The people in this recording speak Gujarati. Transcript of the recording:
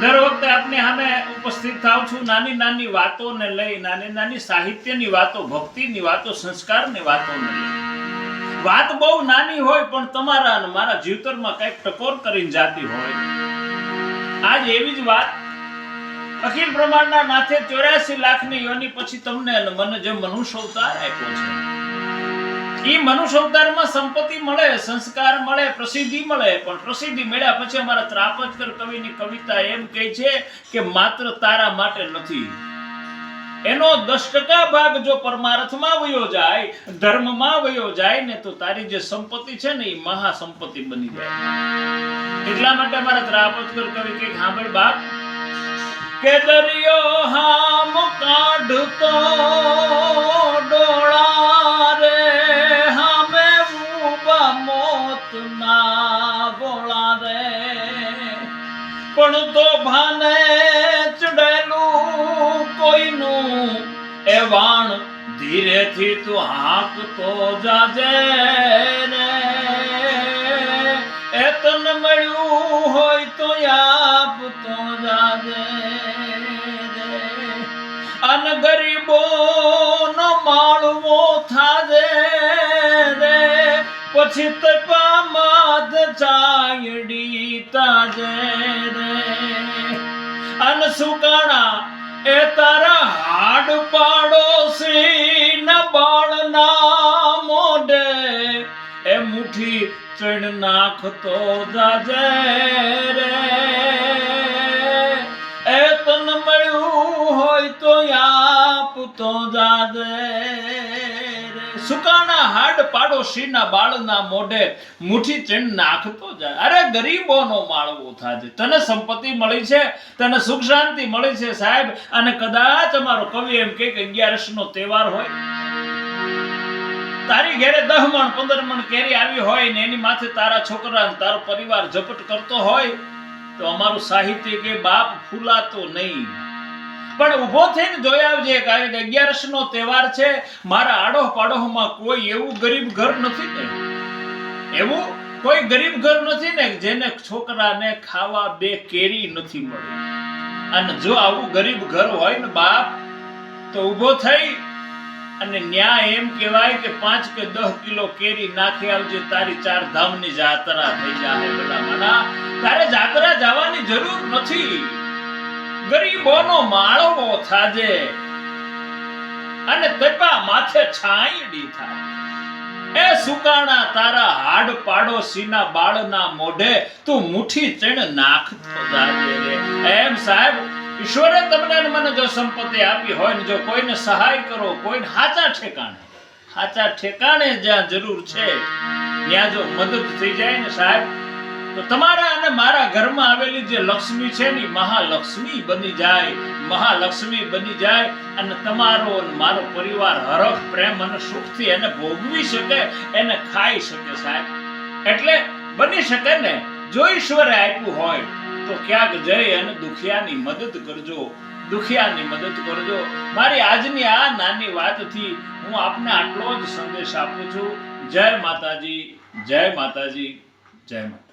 દર વખતે આપની સામે ઉપસ્થિત થાઉં છું નાની નાની વાતોને લઈ, નાની નાની સાહિત્યની વાતો, ભક્તિની વાતો, સંસ્કારની વાતોને લઈ. વાત બહુ નાની હોય પણ તમારા અને મારા જીવતરમાં કંઈક ટકોર કરીને જાતી હોય. આજ એવી જ વાત અખિલ બ્રહ્માંડના નાથે 84 લાખની યોની પછી તમને અને મને જે મનુષ્ય અવતાર આપ્યો છે, એ મનુષ્ય અવતારમાં સંપત્તિ મળે, સંસ્કાર મળે, પ્રસિદ્ધિ મળે. પણ પ્રસિદ્ધિ મળ્યા પછી અમારા ત્રાપજકર કવિની કવિતા એમ કહે છે કે માત્ર તારા માટે નથી. એનો 10% ભાગ જો પરમાર્થમાં વયો જાય, ધર્મમાં વયો જાય ને, તો તારી જે સંપત્તિ છે ને એ મહાસંપત્તિ બની જાય. એટલા માટે અમારા ત્રાપજકર કવિ કે સાંભળ બાપ, કે દરિયો હામ કાઢતો ડોળા રે, હામે ઉભા મોતના ગોળા રે, પણ તો ભાને ચડેલું કોઈનું એ વાણ ધીરેથી તું હાંકતો જાજે રે. એ તને મળ્યું હોય તો આપતો જાજે રે, અન ગરીબોનો માળવો થાજે રે, પછી તપા માદ ચાયડી તાજે રે. અન સુકાણા એ તારા હાડ પાડોશી ના બાળના મોઢે એ મુઠ્ઠી ચણ નાખતો જાજે રે. એ તન મળ્યું હોય તો આપતો જાજે રે. સુકાણા હાડ પાડોશીના બાળના મોઢે મુઠ્ઠી ચણ નાખતો જાય. અરે ગરીબોનો માળવો થાજે. તને સંપત્તિ મળી છે, તને સુખ શાંતિ મળી છે સાહેબ, અને કદાચ અમારો કવિ એમ કે 11 નો તહેવાર હોય, તારી ઘેરે 10 મણ 15 મણ કેરી આવી હોય ને એની માથે તારા છોકરા તારો પરિવાર ઝપટ કરતો હોય, તો અમારું સાહિત્ય કે બાપ ફૂલાતો નહીં. પણ ઊભો થઈને જોઈ આવજે, કારણ કે 11 નો તહેવાર છે. મારા આડોહ પાડોહમાં કોઈ એવું ગરીબ ઘર નથી ને, એવું કોઈ ગરીબ ઘર નથી ને જેને છોકરાને ખાવા 2 કેરી નથી મળી. અને જો આવું ગરીબ ઘર હોય ને બાપ, તો ઊભો થઈ અને ન્યાય એમ કહેવાય કે 5 કે 10 કિલો કેરી નાખી આવજે, તારી 4 ધામની જાત્રા થઈ જાય. ભલા મના, તારે જાત્રા જવાની જરૂર નથી. ગરીબોનો માળવો થાજે અને તપા માથે છાંયડી થાય. એ સુકાણા તારા હાડ પાડોશીના બાળના મોઢે તું મુઠ્ઠી ચણ નાખતો જાજે રે. એમ સાહેબ, ઈશ્વરે તમને અને મને જો સંપત્તિ આપી હોય ને, જો કોઈને સહાય કરો, કોઈને સાચા ઠેકાણે જ્યાં જરૂર છે ત્યાં જો મદદ થઈ જાય ને સાહેબ, તો તમારા અને મારા ઘરમાં આવેલી જે લક્ષ્મી છે ને મહાલક્ષ્મી બની જાય, મહાલક્ષ્મી બની જાય. અને તમારો અને મારો પરિવાર હરખ, પ્રેમ અને સુખથી એને ભોગવી શકે, એને ખાઈ શકે સાહેબ. એટલે બની શકે ને, જો ઈશ્વરે આપ્યું હોય તો ક્યાંક જઈ અને દુખિયાની મદદ કરજો, દુખિયાની મદદ કરજો. મારી આજની આ નાની વાતથી હું આપને આટલો જ સંદેશ આપું છું. જય માતાજી, જય માતાજી, જય માતા.